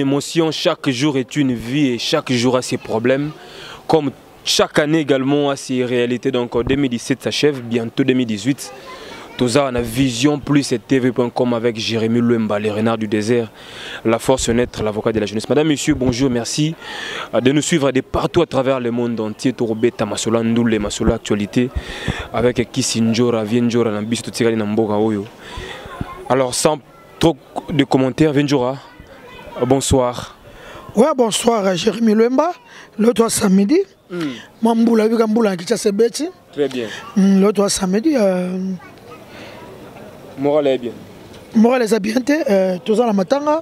émotion, chaque jour est une vie et chaque jour a ses problèmes. Comme chaque année également a ses réalités. Donc 2017 s'achève, bientôt 2018. Tout ça, on a Vision Plus et TV.com avec Jérémy Luemba, les renards du désert, la force naître, l'avocat de la jeunesse. Madame, monsieur, bonjour, merci de nous suivre de partout à travers le monde entier. Torobeta, Masola, Ndoule, Masola, actualité, avec Kissinjora, Vienjora, Nambis, Totikali, Namboga, Oyo. Alors, sans trop de commentaires, Vienjora, bonsoir. Ouais, bonsoir, Jérémy Luemba. L'autre samedi, Mamboula, Vigamboula, qui s'est bêti. Très bien. L'autre samedi, Moral est bien. Moral est bien, tous en la matanga.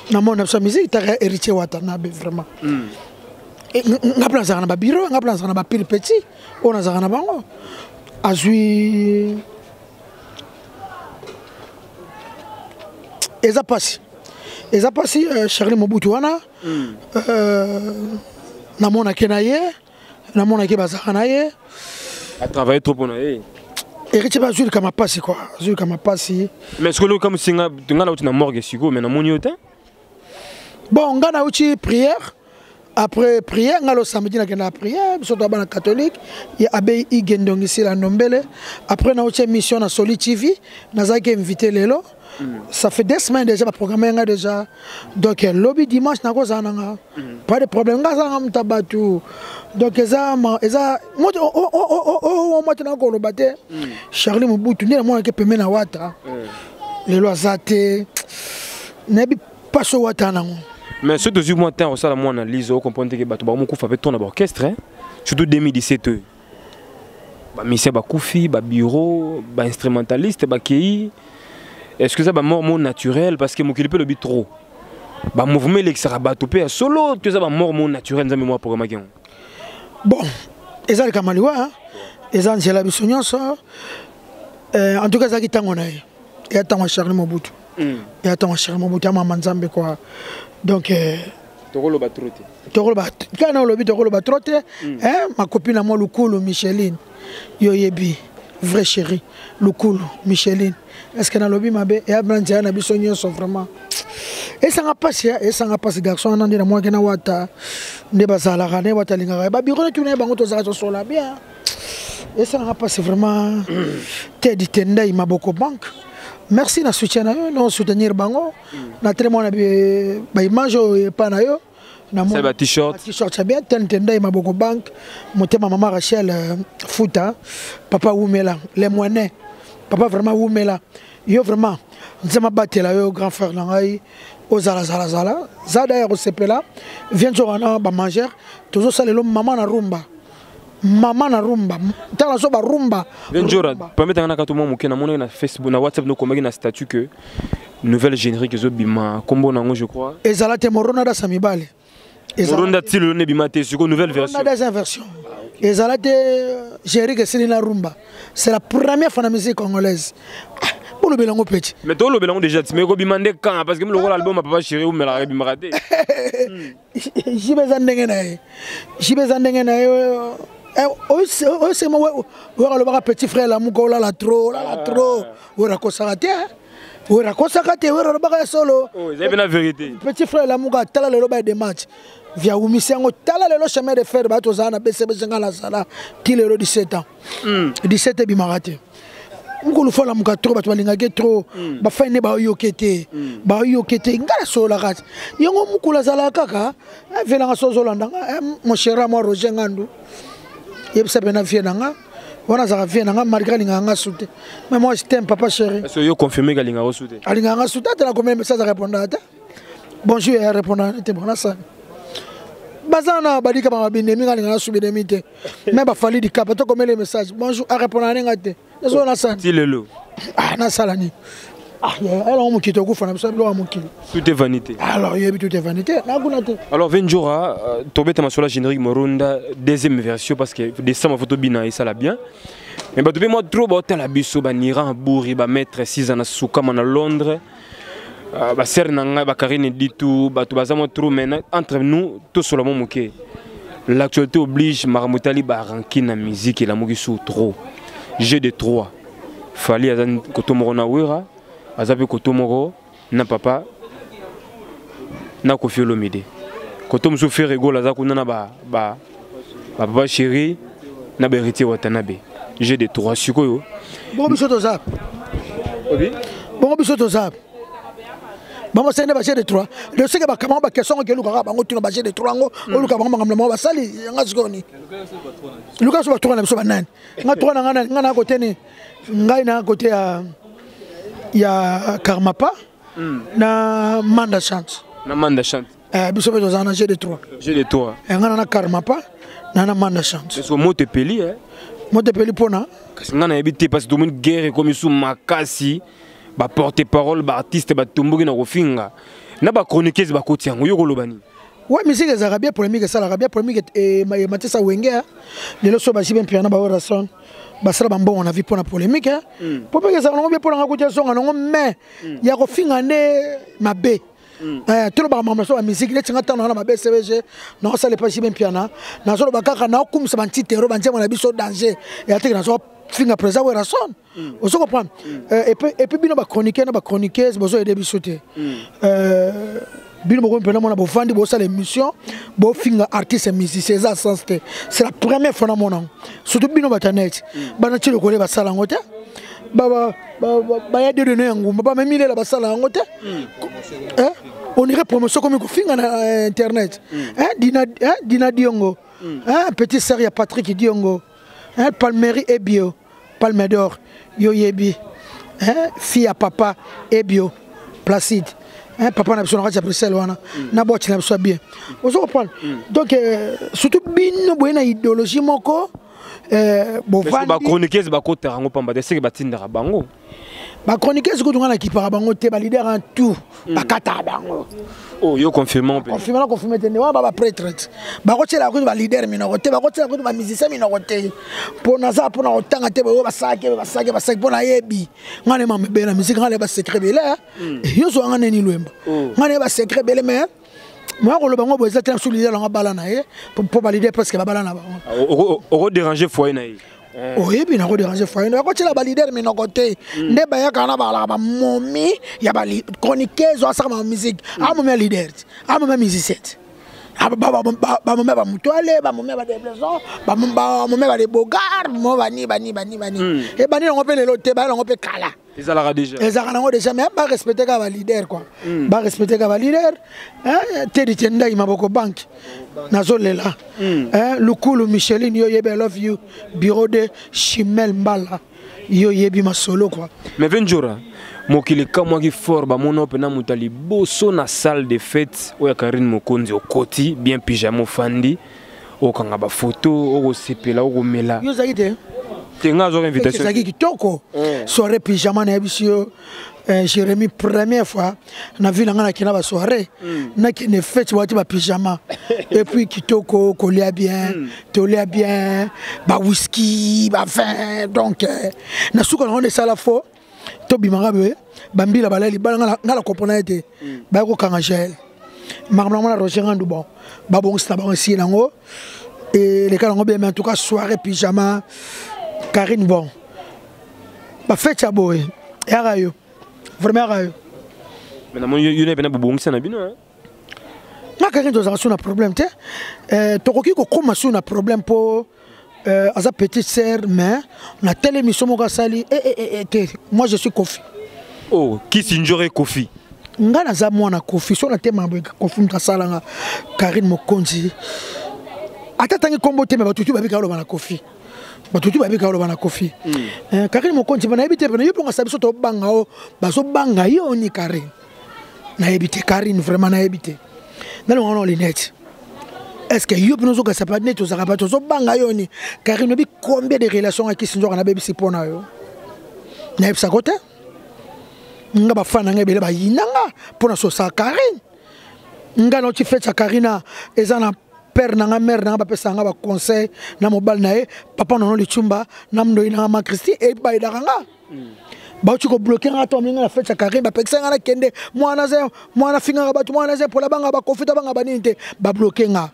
Dans mon musique, tu as hérité Watanabe, vraiment. On a plein de bureau, on a plein de pile petit, on a un bango. Azui. Et ça passe. Charlie Mobutuana. Namona Kenaye, Namona Kebazanaye. A travaillé trop pour nous. Héritier Bazul Kamapasi quoi. Azul Kamapasi. Mais est-ce que le comme si tu as la morgue sigo, mais dans mon yotin? Bon, on a eu prière. Après prière, on a le samedi la prière, surtout dans la catholique, il y a Abbé Igendong ici la Nombele. Après on a eu mission dans Soli TV, on a invité les lots. Ça fait des semaines déjà, le programme est déjà. Donc, lobby dimanche, pas de problème. Donc, Charlie Mobutu, les lois zate, pas sur Watana. Mais ce deuxième mois, on a une analyse, on comprend que Batou fait ton orchestre, surtout 2017. Monsieur Bakoufi, bureau, instrumentaliste, Bakei. Est-ce que ça va mort naturel parce que mon clip le but trop. Bah mouvement il sera batopé solo que ça va mort naturel dans mémoire pour Maguin. Bon, eza le kamaliwa, eza Angela Bissonyoso. En tout cas ça qui tangonaye. Et attends Charles Mobutu. Et attends Charles Mobutu à Manzambe quoi. Donc Tokolo batrote. Tokolo bat. Quand on le but Tokolo batrote, ma copine à moi Lukulu Micheline. Yo yebi. Vrai chéri, Lukulu, Micheline. Est-ce que dans le lobby m'a bé et Abrantia n'a bisogno sont vraiment. Et ça n'a pas si garçon on a dit moi que na wata ne bazala ne wata linga ba biro tu ne bango to za to sola bien. Et ça n'a pas vraiment Teddy Tenda il m'a beaucoup banque. Merci na soutien na yo, non soutenir bango. Na très mon ba image pas na yo. C'est un t-shirt. T-shirt, c'est bien. Tenda, il m'a beaucoup banque. Mon thème, maman Rachel Fouta. Papa Oumela. Les moyens. Papa vraiment Oumela. Yo vraiment. Nous avons battu là, yo grand frère Langaï. Au Zala. Zada au CP là. Viens jouer à manger. Toujours ça, maman na rumba. Maman na rumba. T'as la soba rumba. Viens jouer. Permettez-moi que tout le monde ait na Facebook, na WhatsApp, nous communiquons na statut que nouvelle générique Zobima. Combo nango, je crois. Et Zala te morona da Samibale. Morona tilo ne bimate sur une nouvelle version. On a des inversions. Et Zala te gérer que c'est la rumba. C'est la première fois de la musique congolaise. Pour le bélango petit. Mais toi le bélango déjà, mais go bimande quand parce que le album a pas chéri ou me la bimaraté. J'y besoin d'engagner. C'est moi le petit frère la mukola la trop. Ou rakosarate. Ou rakosakate ou le solo. Oh, c'est bien la vérité. Petit frère la muka tala le loba des matchs. Via Oumissango tala le chemin de fer bato zana BCB la sala til 17 ans. 17 bimaraté. Ngulu fola muka trop bato balingake trop ba fane ba yokete ngala sola kati yango mukula zala kaka vela ngasozo landanga mon cher moi Roger Ngandu yebisa bena vie nanga wana za vie nanga malgré linga soute mais moi je t'aime papa chéri. Est-ce que yo confirmer que linga soute alinga soute tu as combien de messages à répondre à bonjour et répondre était bon ça bazana badika ba binde mi ngalinga soube de mité mais ba fali di cap to combien les messages bonjour à répondre à ngate eso na sana tilelo na salani alors on quitte au gouffre tout est vanité. Alors il y a tout est vanité. Alors Venjora tombé ta sur la générique Morunda deuxième version parce que décembre photo bina et ça l'a bien. Mais bah depuis moi trop bah la biso bah Iran bourri bah mettre 6 ans à Soukama à Londres. Bah ser nanga bah Karine dit tout bah tout bazamo trop mais entre nous tout sur le moment ok. L'actualité oblige Maramutali bah ranking la musique et la musique sous trop. Jeu de 3. Fali azan kotomoro na wera. Azabe Kotomoro, na papa, na Koffi Olomide. Quand on me fait rigolo, là, on a papa chéri, na héritier Watanabe. J'ai des trois suko. Bon biso to zap. Oui. Bon biso to zap. Bon c'est ne baché de trois. Je sais que ba comment ba question que luka ba ngotu na baché de trois ngo, o luka ba ngam ba sali nga sikoni. Luka so ba trois na biso ba nani. Nga trois na nga na côté ni ngai na côté ya Karmapa na Manda Chante. Na Manda Chante. Biso beto zana j'ai de trois. J'ai de trois. Nga na Karmapa na Manda Chante. C'est mot te peli hein. Mot te peli pona. Parce que nga na habité parce que tout le monde guerre comme sous makasi. Ba porte-parole ba artiste ba tumbuki na kofinga na ba chroniqueuse ba kotiango yo kolobani ouais musique des arabia polémique ça l'arabia polémique et Matissa Wenger les so ba siben piano ba orason ba sala ba mbongo na vie pour la polémique pour que ça on bien pour la kotia songa non mais ya kofinga ne mabe tout le ba mama so ba musique les tinga tano na mabe CVG non ça les pas siben piano na so ba kaka na kum sa banti terro banti mon biso danger et atek na so finga présent ouais rason on se comprend et puis bino ba chroniquer na ba chroniqueuse bozo aider bisoté bino boko mpena mona bo vandi bo sala émission bo finga artiste musicien ça sens c'est la première fois na mona surtout bino batanet bana tshilo kole ba sala ngote ba ya de donner ngumba ba memile la ba sala ngote on irait promotion comme ko finga na internet dina diongo petit sœur ya Patrick Diongo Palmerie et bio Palme d'or, yo yebi, fille à papa et bio, Placide. Papa n'a besoin de Bruxelles, n'a pas besoin de bien. Vous comprenez? Donc, surtout, bien, bonne idéologie, mon corps. Bon, ba chroniqueuse ba ko terango pamba de seke batindara bango. Ba chroniqueuse ko tungana ki para bango te ba leader en tout, ba kata bango. Oh, yo confirmant. Confirmé tene wa ba prêtre. Ba ko tshela ko ba leader minorité, ba ko tshela ko ba musicien minorité. Pour naza pour na otanga te ba sake pour na yebi. Ngane ma be na musique ngale ba secret belé. Yo so ngane ni lwemba. Ngane ba secret belé mais moi, je vais vous dire que je vais vous pour valider presque la balade. On va déranger foyer. Oui, bien, on va déranger foyer. On va la valider, mais on va côté. Ne pas y avoir momie, il y a des chroniqueuses, ou la musique. Ah, mon leader, ah, mon musicien. Ah, mon mère va m'outoiler, mon mère va déplacer, mon mère va des bogards, mon bani. Et bani, on peut les loter, on peut cala. Ils ont déjà. Ils ont déjà, mais pas respecter comme leader quoi. Pas respecter comme leader. Teddy Tienda il m'a beaucoup banque. Nazole là. Le cool Micheline yo yebe love you. Bureau de Chimel Mbala. Yo yebi ma solo quoi. Mais Venjora, moi qui le kamwa qui fort ba mon opena mutali boso na salle de fête oya Karine Mokonzi au koti bien pyjama fandi. O kanga ba photo o sepela o mela. Yo zaite. Tenga zo invitation. C'est qui toko. Soirée pyjama na bisio Jérémy première fois na vu na kina ba soirée na kine fête wati ba pyjama et puis kitoko kolia bien tolia bien ba whisky ba vin donc na suka na on ça la fo to bimanga be bambila balali bala ngala kopona ete ba ko kanga gel marmama na Roger Ngandou bon ba bon sta ba si nango et les gars bien mais en tout cas soirée pyjama Karine bon ba fête ya boy ya yo vraiment rayo mais na yo ne bena bobongisa na bino hein na Karine doza suna problème te tokoki ko koma suna problème pour asa petite sœur mais na telle émission mo sali moi je suis Koffi oh qui sinjore Koffi nga na za mwana Koffi so na tema Koffi mtasala Karine Mokonzi atatangi kombo te me batutu babika lo bana Koffi batutu babika lo bana Koffi Karine Mokonzi bana ebite bana yo ponga sabiso to banga o baso banga yo ni Karine na ebite Karine vraiment na ebite dans le on net est-ce que yo pinozo ka sapa net to zaka to banga yo ni Karine bi combien de relations avec Sinjora na bebi sipona yo na ebisa côté nga ba fana nga bele ba yinanga pona so sa Karine nga no ti fête Karina ezana père na mère na ba pesa nga ba conseil na mobile na e papa no le chumba na mndo ina ma Christi e ba idanga ba tu ko bloquer nga to mlinga na fête Karine ba pesa nga na kende mwana finga nga ba tu mwana ze pour la banga ba confita banga ba ninte ba bloquer nga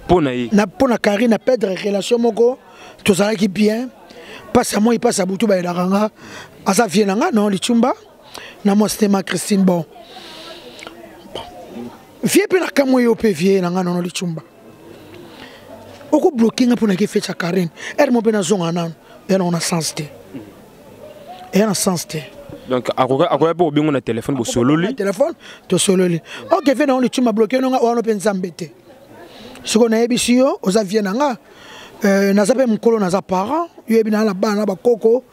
pona yi na pona Karine na perdre relation moko to ça qui bien passe à moi il passe à butu ba idanga asa viena nga no le chumba na moi c'était ma Christine bon vie pe na kamwe yo pe vie na ngano li chumba oko bloquer nga pona ke fecha Karine er mo pe na zonga nan et on a sens te et on a sens te donc akoya po bingo na téléphone bo solo li téléphone to solo li OK fe na on li chumba bloquer nga wana pe nzambete siko na yebisi yo oza vie na nga naza pe mukolo naza parent yo yebi na bana ba koko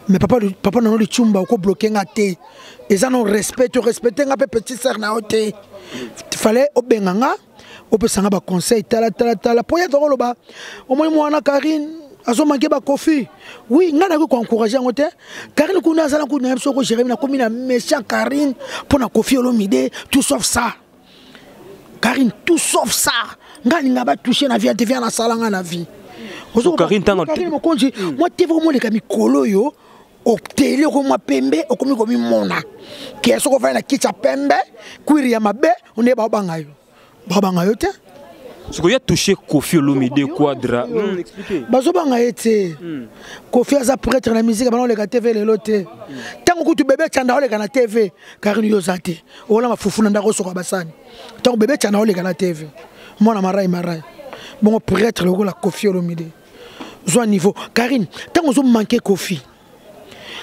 mais papa na no li chumba oko bloquer nga te eza no respect respecter nga pe petit sœur na ote fallait obenga nga opesanga ba conseil tala po ya tolo ba au moins mwana Karine azo manquer ba Kofi oui nga na ko encourager ngote Karine kuna zala kuna biso ko gérer na komi na méchant Karine pour na Kofi Olomide tout sauf ça Karine tout sauf ça nga ninga ba toucher na vie devient na salanga na vie Karine tanga Karine mo konji moi te vraiment le kami kolo yo o tele ko moi pembe o komi mona ke so ko fa na kicha pembe kuiri ya mabe on e ba bangayo te ce que y a touché Kofi Olomide Quadra expliquez bazo banga ete Kofi aza prêtre na musique ba le TV le lote tango kutu bébé chanda ole kana TV Karine yo zate ola mafufu na ndako soka basani tango bébé chanda ole kana TV mona marai bon prêtre le la Kofi Olomide zo niveau Karine tango zo manquer Kofi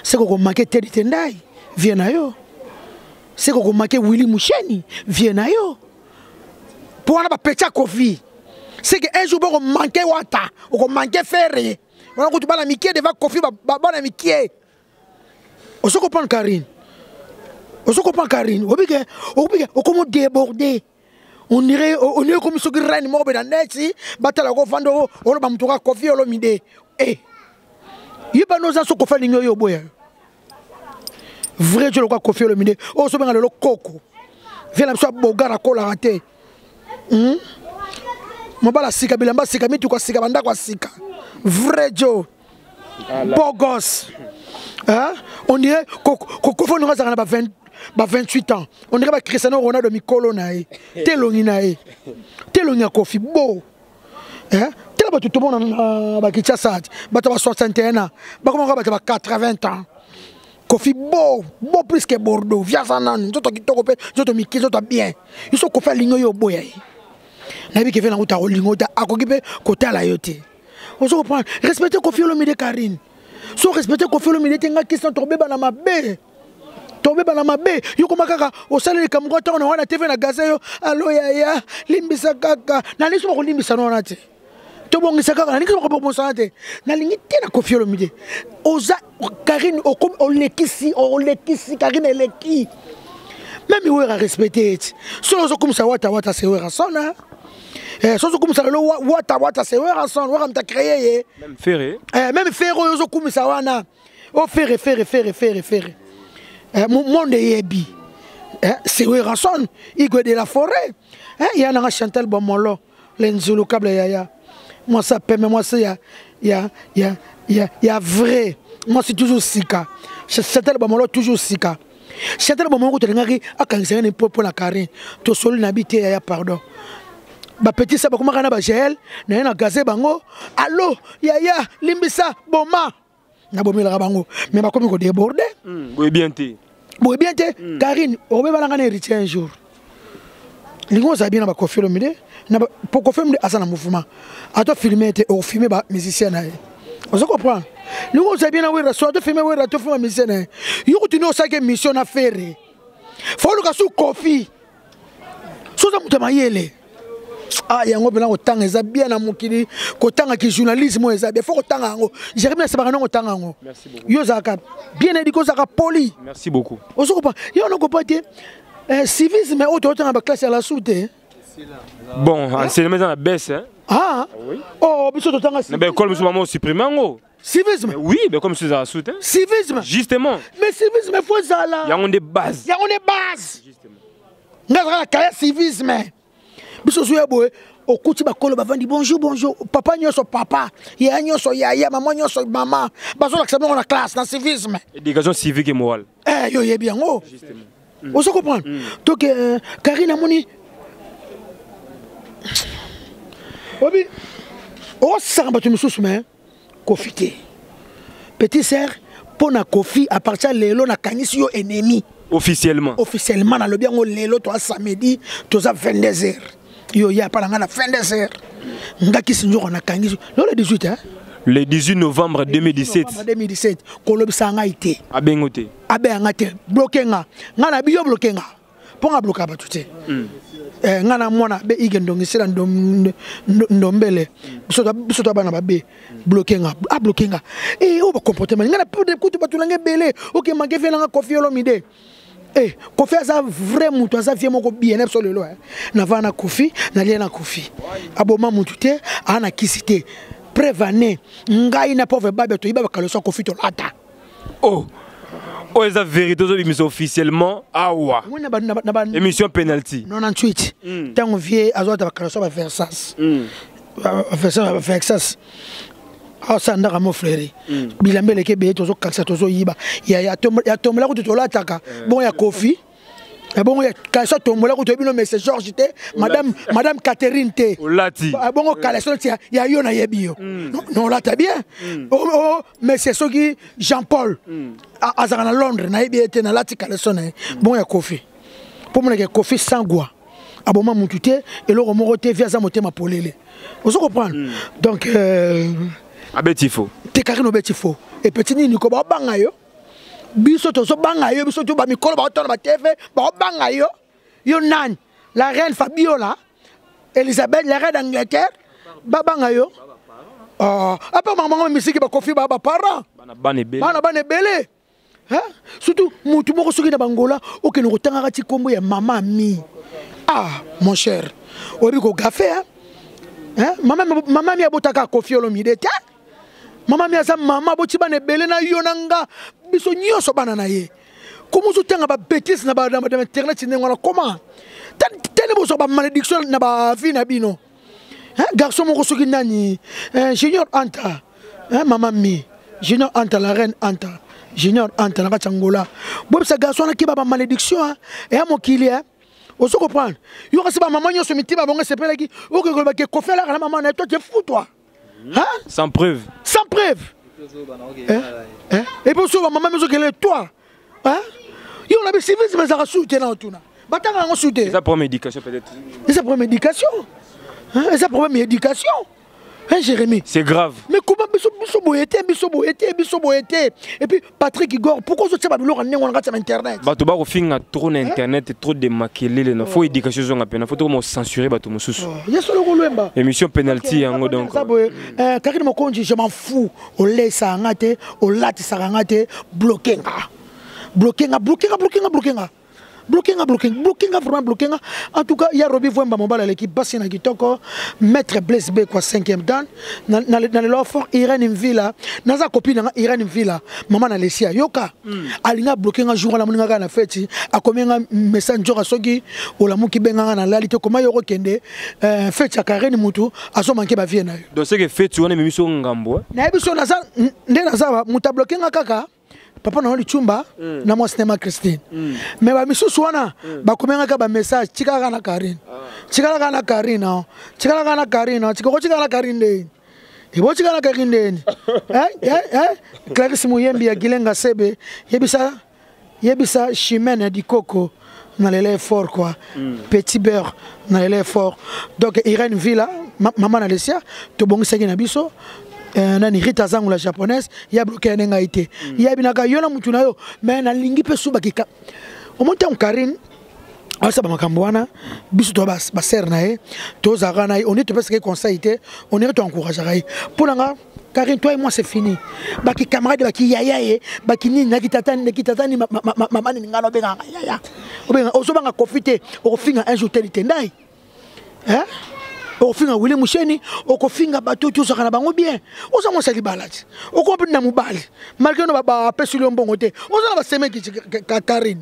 c'est qu'on manquait Teddy Tendai viens yo c'est qu'on manquait Willy Moucheni viens yo pour on a petit Kofi c'est que un jour on manquait Wata on manquait Ferré on a coupé la mikie devant Kofi ba na mikie on se comprend Karine obike on comment déborder on irait comme ce qui règne mort dans neti batala ko vando on ba mtuka Kofi Olomide yiba noza so ko fa linyo yo boya vrai je le crois Kofi Olomide o so benga le koko vela so bogara ko la raté mobala sika bilamba sika mitu kwa sika banda kwa sika vrai jo beau gosse hein on dirait Kofi no za na ba 28 ans on dirait ba Cristiano Ronaldo mikolo na e telongi na e telongi Kofi beau hein tela ba tout le monde ba Kinshasa ba 61 ans ba comment ba 80 ans Kofi beau plus que Bordeaux via sanan joto kitoko pe joto miki joto bien ils sont ko fa lingo yo boya nabi ke vena uta lingo ta akokipe kotala yote on se comprend respecter Kofi Olomide Karine so respecter Kofi Olomide tenga question tomber bana mabe yo koma kaka osale kamgo ta on wana TV na gaza yo allo ya limbisa kaka na liso ko limbisa no na te to bongisa kaka na liso ko bonsa te na lingi te na Kofi Olomide oza Karine o lekisi Karine eleki même il va respecter so zo comme ça wata c'est wera sona so zo comme ça lo wata c'est wera sona wera mta créer même Ferré yo zo comme ça wana o Ferré monde yebi c'est wera sona Igwe de la forêt il y a na Chantal Bomolo l'enzulu câble yaya moi ça permet moi c'est ya vrai moi c'est toujours sika Chantal Bomolo toujours sika Chantal Bomolo to ngaki akangisanga ne popo na Karine to solo na bité ya pardon ba petit ça ba kuma kana ba gel na gazé bango allo yaya limbisa boma na bomela bango mais ba komi ko déborder boy bien te Karine o be balanga na héritier un jour lingo za bien na ba Kofi Olomide na pour Kofi Olomide asana mouvement ato filmer te o filmer ba musicien na on se comprend lingo za bien na we raso ato filmer we rato filmer musicien na yo continue ça que mission na faire faut le kasu Kofi so za mutama yele yango bela otanga eza bien na mokili kotanga ki journalisme eza bien faut kotanga ngo Jérémie sabaka non kotanga ngo merci beaucoup yo zaka bien éduqué zaka poli merci beaucoup on se comprend yo non comprend civisme auto ba classe à la soute bon enseignement dans la baisse hein oui oh biso totanga na ba école musu maman supprimer ngo civisme oui mais comme c'est à soute civisme justement mais civisme faut ça là yango de base justement ngazaka kaya civisme biso zo yeboe okuti bakolo bavandi bonjour papa nyoso papa ya nyoso ya maman nyoso maman bazo l'accepter dans la classe dans civisme éducation civique et morale yo yebi yango justement on se comprend donc Karine amoni obi o samba tu mususu mais Kofi te petit sœur pona Kofi à partir lelo na kanisi yo ennemi Officiellement. Officiellement, dans le bien, on lelo, toi, samedi, toi, ça 22h. Yo, y a pas la 22h. Ngaki sinjo, on a kangi. Le 18, hein? Le 18 novembre 2017. 2017, Kolobi Sanga été. Abengote. Abengate, bloqué nga. Ngana bio bloqué nga. Pour nga bloquer tout ça. Ngana mwana be igendongi sila ndombele. Biso bana ba be bloqué nga. A bloqué nga. Eh, o ba comportement. Ngana peu de coups tu langue belé. OK, manke fe nga Kofi Olomide. Eh, Kofi ça vrai mutu, ça vie moko bien absolument. Na va na Kofi, na lia na Kofi. Aboma mutu te, ana kisite. Prévané, ngai na pauvre babe to iba kaloso Kofi to lata. Oh. Oh, c'est la vérité, mais officiellement, awa. Émission penalty. 98. Tant on vient à Zouata Bakaloso va faire ça. Faire ça. Ah, ça n'a pas mon frère. Bilambe le Québec, tozo kaksa tozo yiba. Ya tombola ko to lataka. Bon ya Kofi. Bon ya kalso tombola ko to bino mais c'est Georges te. Madame Catherine te. Olati. Bon kalso tia ya yona yebio. Non là t'as bien. Oh mais c'est ce qui Jean-Paul. À Londres na yebi ete na lati kalso na. Bon ya Kofi. Pour moi que Kofi sangwa. Aboma mutute et le remorote via za motema polele. Vous comprenez? Donc Abetifo. Te karino betifo. Et petit ni ko ba banga yo. Biso to so banga yo, biso to ba mikolo ba to na TV, ba banga yo. Yo nan, la reine Fabiola, Elisabeth, la reine d'Angleterre, ba banga yo. Apa maman misiki ba Kofi ba parents. Bana bele. Hein? Surtout mutu moko soki na bangola, oke no tanga ti kombo ya mama mi. Ah, mon cher. Obi ko gafé hein? Hein? Maman mi abotaka Kofi Olomide ta. Maman mi asa mama boti bane belé na yonanga biso nyoso bana na ye. Comment so tanga ba bêtise na ba internet ni ngona comment? Tene bo so ba malédiction na ba fi na bino. Hein? Garçon moko soki nani Junior Anta. Hein maman mi. Junior Anta la reine Anta. Junior Anta na Katsangola. Bo sa garçon na ki ba malédiction hein. Et à mon kili hein. On se comprend. Yo ka se ba maman nyoso mitima bonga sepela ki o ko ba ke Kofi la maman na toi tu es fou toi. Hein? Sans preuve. Sans preuve. Hein? Et pour ça, maman me dit toi. Hein? Il y a des civilistes mais ça a sauté dans tout là. Batanga on sauté. C'est ça pour médication peut-être. C'est ça pour médication. Hein? C'est ça pour médication. Hein Jérémy? C'est grave. Mais comment biso boyete et puis Patrick Igor pourquoi ça va nous ramener on regarde sur internet. Bato ba ko finga trop na internet trop de makelele na faut éducation zonga pena faut comment censurer bato mususu. Yeso lo kolwemba. Émission penalty yango donc. Karine Mokonji je m'en fous. O laissa ngate, o lati sarangate bloquer vraiment bloquer. En tout cas, il y a Roby Vouemba Mobile l'équipe Bassina Kitoko, Maître Blaise B quoi 5e dan dans le fort Irène Mvila, naza copine Irène Mvila, maman na Lesia yoka. Alinga bloquer un jour la moninga na fête, a combien message à soki ou la muki benga na lalité comment yoko kende fête ya Karen mutu aso manke ba vie na yo. Donc c'est que fête on est même sur ngambo. Na biso naza naza muta bloquer kaka. Papa na chumba na moi cinéma Christine mais ba misusu wana ba komenga ka ba message chikaka na Karine de ibo chikala na Karine Clarisse Muyembi ya Gilenga Sebe yebisa chimene di coco na lele fort quoi petit beurre na lele fort donc Irène Villa maman na Lesia to bongisa na biso nani Rita Zangu la japonaise ya bloqué nenga ité ya binaka yona mutu na yo mais na lingi pe suba kika au monte en Karine asa ba makambo wana biso to ba ser na ye to zaka na on est parce que conseil té on est to encourager pour nga Karine toi et moi c'est fini baki camarade baki yaya ye baki ni na kitatani mama ni ngano benga yaya obenga osobanga profiter o finga un jour tel tendai hein au finga Willy Moucheni au kofinga bato tout ça kana bango bien on sa mo sali balati au ko pina mobali malgré no ba pesuli mbongo te on sa ba semeki Karine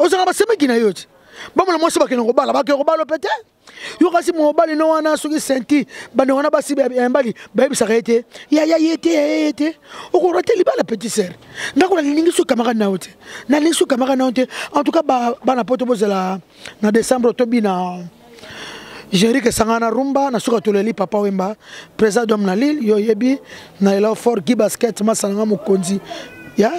on sa ba semeki na yoti ba mo se ba ke ngo bala ba ke ngo balo pete yo kasi mo bali no wana soki senti ba no wana ba si ba mbali ba bi sarete ya yete au ko rote li bala petit sœur ndako na lingi su camarade na wote na lingi su camarade na wote en tout cas ba na poto bozela na décembre to bina J'ai que Sangana Rumba, na suka toleli Papa Wemba, président d'homme na Lille, yo yebi, na ela fort qui basket, ma Sangana Mokonzi. Ya,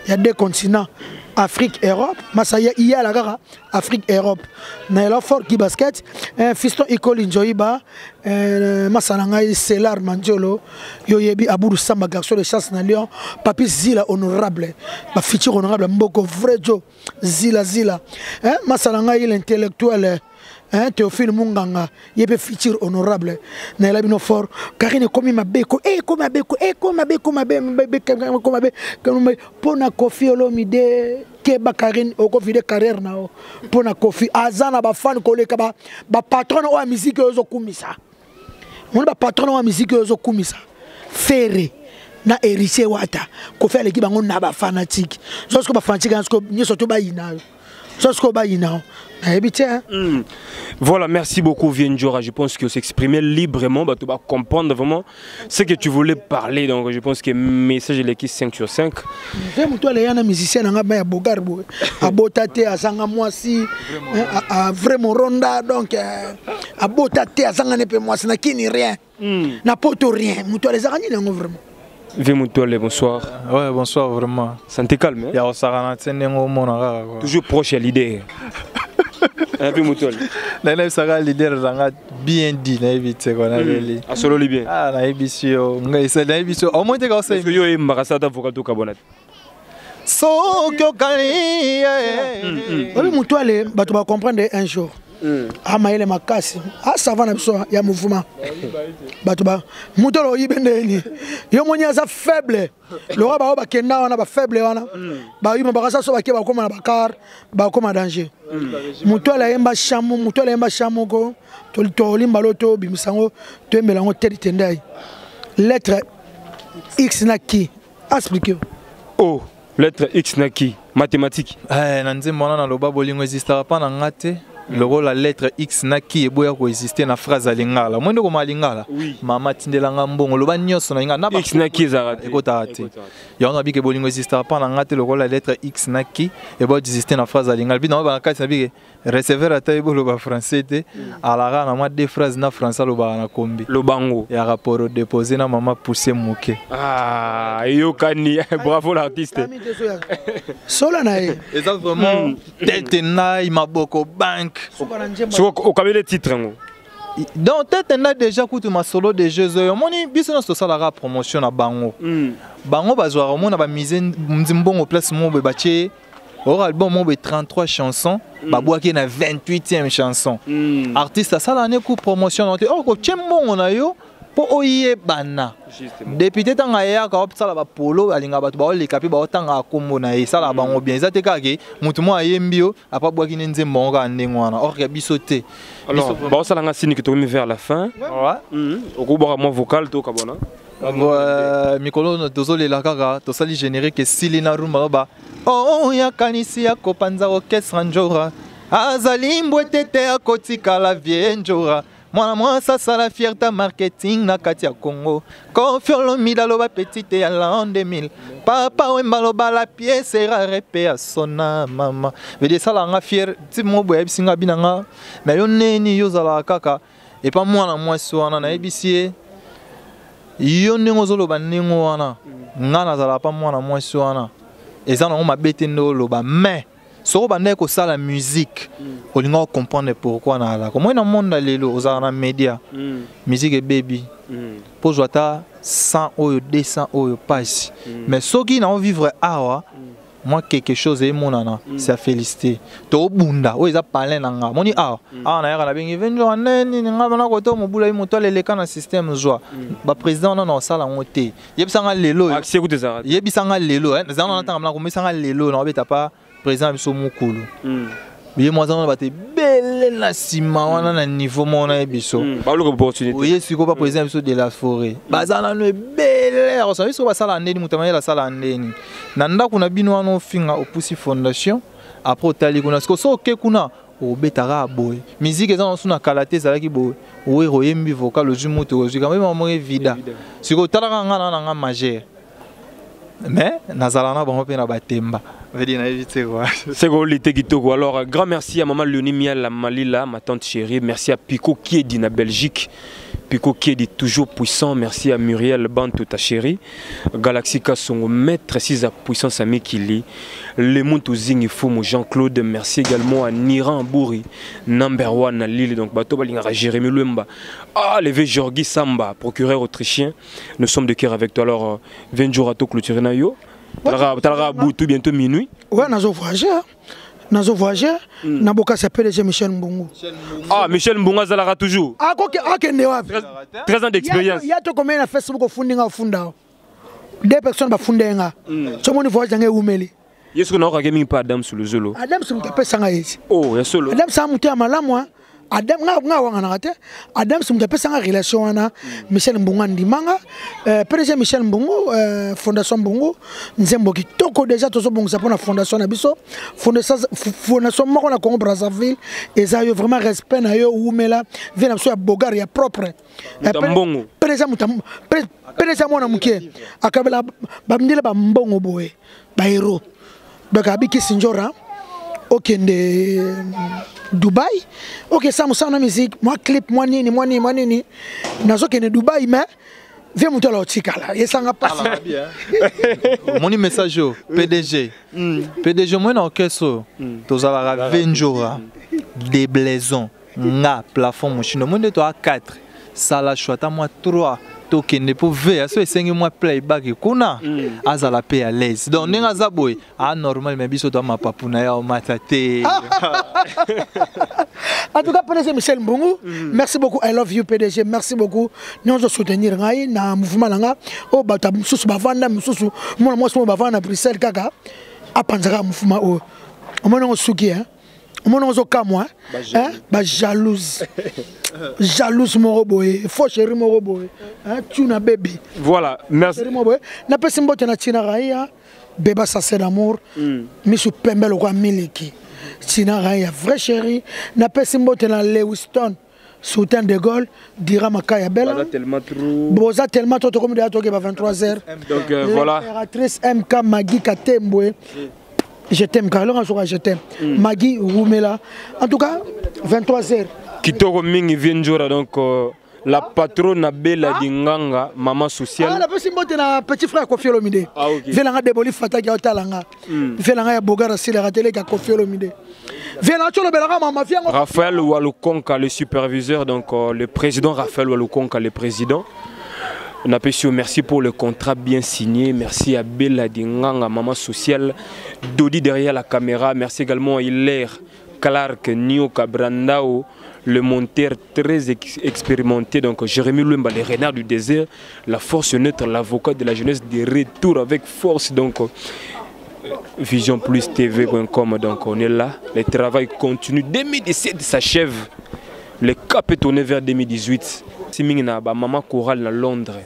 il y a 2 continents, Afrique, Europe. Masaya il y a la gara Afrique, Europe. Na la fort qui basket, fiston Icole Njoiba, Masalanga Selar Manjolo, Yoyebi Aboudou Samba garçon de chasse na Lyon, Papi Zila honorable, ma futur honorable Mboko vrai Joe Zila. Masalanga il intellectuel. Théophile Munganga, il peut futur honorable. Na la bino fort, Karine comme ma beko, pona Kofi Olomide, Keba Karine, au Kofi de carrière nao, pona Kofi, Azana ba fan koleka ba patron wa musique ozo kumisa. On ba patron wa musique ozo kumisa. Ferré. Na héritier wata, Kofi aleki bango na ba fanatique. Josko ba fanatique, josko nyoso to ba ina. Voilà, merci beaucoup Vienjora. Je pense que s'exprimer librement, tu vas comprendre vraiment ce que tu voulais parler. Donc je pense que le message est l'équipe 5 sur 5. Les musiciens vraiment ronda donc à botate à sanga moi ça n'a rien. N'a pas rien. Les araignées vraiment. Vimoutole, bonsoir. Ouais, bonsoir vraiment. Santé calme. Toujours proche à l'idée. Vimoutole. Nana sera leader bien dit na éviter qu'on a les. À solo libyen. Ah na ébissio, ngai c'est na ébissio. Au moins t'es comme ça. Parce que yo est marasata vocato carbonate. So que kali. Oui, Moutouale, tu vas comprendre un jour. Ah maïle makasi ah ça va na biso ya mouvement batuba mutolo yibendeni yo monya za faible le roi ba kenda wana ba faible wana ba yima ba so ba ke ba koma na bakar ba koma danger mutolo yemba chamu ko to limba loto bimisango to embelango tedi tendai lettre X na qui expliquez. Oh lettre X na qui mathématique nanze mona na loba bolingo existera pas na ngate. Le rôle la lettre X na qui est boya ko exister na phrase à lingala. Moi ndoko malingala. Mama tindela ngambongo loba nyoso na ngana X na qui zarate. Ekotate. Ya on a bi ke bolingo existera pas na ngate le rôle la lettre X na qui et boya exister na phrase à lingala. Bi na ba kati na bi receveur ata ibo loba français te alara na ma deux phrases na français loba na kombi. Lobango. Ya rapport déposé na mama pousser moke. Ah, yo kani bravo l'artiste. Sola na e. Exact vraiment tête na maboko bank. Au cabine des titres. Donc, tu as déjà écouté ma solo de jeux. Moni biso na so la promotion na bango. Bango bazwa mo na ba mise mbongo place mo be bache. Au album mo be 33 chansons, ba boaki na 28e chanson. Artiste ça l'année coup promotion oh ko tchembongo na yo po oye bana. Député tanga ya ka opsala ba polo alinga batu ba oleka pe ba otanga akombo na ye sala bango bien za te kake mutu mo ayembio apa bwaki nze mbongo ka ndengwana or ka bisote. Alors ba osala nga sini que to vers la fin. Ouais. Okuba mo vocal to kabona. Mikolo tozole la kaka to sali générique silina rumba ba. Oh ya kanisi ya kopanza orchestre njora. Azali mbwetete akotika la vie njora. Moi ça la fierté marketing na Katia Congo. Confiolo midalo ba petite ya l'an 2000. Papa wembalo ba la pièce sera repé à sona mama. Veut ça la nga fier ti mo boye bisinga binanga. Mais yo neni yo zala kaka et pas moi na moi so na ebisie. Yo nengo zolo ba nengo wana. Ngana zala pas moi na moi so wana. Et ça na ma bete ndolo ba mais so bande ko sala musique olinga comprendre pourquoi na la comment dans monde lelo aux média musique baby pour joata 100 ou 200 ou passe mais ceux qui n'ont vivre awa moi quelque chose est monana c'est à féliciter to bunda o eza parler nanga moni awa na yaka na bengi venjo nani nga na ko to mobula imoto leleka na système joie ba président na sala ngote yebisanga lelo yebisanga lelo zana na tanga ko misanga lelo na beta pas président biso mukulu biye mwazana bate belle na sima wana na niveau mona biso ba lo opportunité oui siko ba président biso de la forêt bazana no belle ça biso ba sala ndeni mutamanya la sala ndeni na ndako na bino wana ofinga opusi fondation après otali kuna siko so ke kuna obetara boy musique ezana suna kalate zalaki boy owe royembi vocal le jumoto ozika même mo vida siko talaka ngana na nga majeur mais nazalana bon pe na batemba c'est quoi. Alors grand merci à maman Léonie Mial la Malila ma tante chérie, merci à Pico qui est dans la Belgique. Pico qui est toujours puissant. Merci à Muriel Bantou, ta chérie. Galaxy Kassongo, maître 6 à puissance à Mekili. Le Montou Zing Foumou, Jean-Claude. Merci également à Niran Bouri, number 1 à Lille. Donc, Bato Balingara, Jérémy Lumba. Ah, levé Georgi Samba, procureur autrichien. Nous sommes de cœur avec toi. Alors, 20 jours à tout clôturer Nayo. T'as Boutou bientôt minuit. Ouais, nous avons voyagé. Nous avons voyagé. Nous avons PDG Michel Mbungu. Ah, Michel Mbungu Zalara toujours. Ah, ok, 13 ans d'expérience. Il y a tout comme un Facebook au funding au funda. 2 personnes va fonder nga. Tout le monde voyage dans les Oumeli. Est-ce qu'on a gaming pas Adam sur le zolo? Adam c'est mon tapé sanga ici. Oh, ya solo. Adam ça monté à malamu. Adam nga wanga ngate. Adam c'est mon tapé sanga relation na Michel Mbungu ndimanga. PDG Michel Mbungu fondation Mbungu nzembo kitoko déjà tozo bongo ça pour la fondation na biso. Fondation moko na Congo Brazzaville et ça yo vraiment respect na yo Oumela vient na so bogar ya propre. Mbongo. PDG mona mukie akabela bamndile ba mbongo boye ba hero. Donc abiki Sinjora okende Dubaï. OK ça me sonne musique, moi clip moi nini nazo kende Dubaï mais viens monter la tikala et ça n'a pas mon message au PDG. PDG moi na keso tozala 20 jours des blaisons na plafond mon chino monde toi 4 sala chouata moi 3 tokende pour ver so esengi moi playback kuna azala pe à l'aise donc nenga zaboy ah normal mais biso to ma papuna ya matate. En tout cas PDG Michel Mbungu merci beaucoup, I love you PDG, merci beaucoup nous allons soutenir ngai na mouvement langa o bata mususu bavanda mususu moi bavanda Bruxelles kaka apanzaka mouvement o omona osuki hein omona ozokamwa hein ba jalouse. Jalouse Moroboé, faux chéri Moroboé, tu n'as bébé. Voilà, merci. Na pesi mbote na Tina Raya, bébé ça c'est d'amour. Misu pembe le roi miliki. Tina Raya, vrai chéri. Na pesi mbote na Lewiston, Sultan de Gaulle, dira Makaya Bella. Boza tellement trop comme de à 23h. Donc voilà. L'impératrice MK Magui Katembwe. Je t'aime Carlo, je t'aime. Magui Roumela. En tout cas, 23h. Kitoko mingi vienjora donc la patronne Bella Dinganga, maman sociale. Ah la personne bote na petit frère Kofi Olomide. Ah OK. Velanga deboli fataki otalanga. Velanga ya bogara sile ratele ka Kofi Olomide. Velanga cholo belanga mama fiango. Raphaël Walukonka le superviseur donc le président Raphaël Walukonka le président. On appelle merci pour le contrat bien signé. Merci à Bella Dinganga, maman sociale. Dodi derrière la caméra. Merci également à Hilaire Clark Nio Cabrandao, le monteur très expérimenté, donc Jérémy Lumba, les renards du désert, la force neutre, l'avocat de la jeunesse, des retours avec force, donc Vision Plus TV.com, donc on est là, le travail continue, 2017 s'achève, le cap est tourné vers 2018, Simingna, maman chorale à Londres,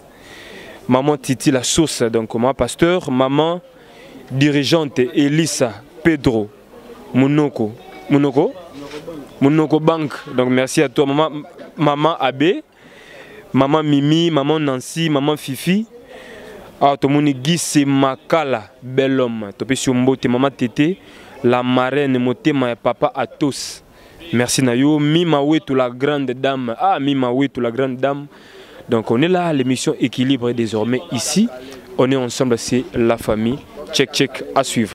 maman Titi la sauce, donc maman pasteur, maman dirigeante Elisa Pedro Munoko Bank, donc merci à toi maman Abbé, maman Mimi, maman Nancy, maman Fifi, ah tout le monde Guy Makala, bel homme, topé sur Mbote, maman Tété, la marraine, Motema et papa Atos, merci Nayo, Mimawe tout la grande dame, ah Mimawe tout la grande dame, donc on est là, l'émission Équilibre est désormais ici, on est ensemble, c'est la famille, check à suivre.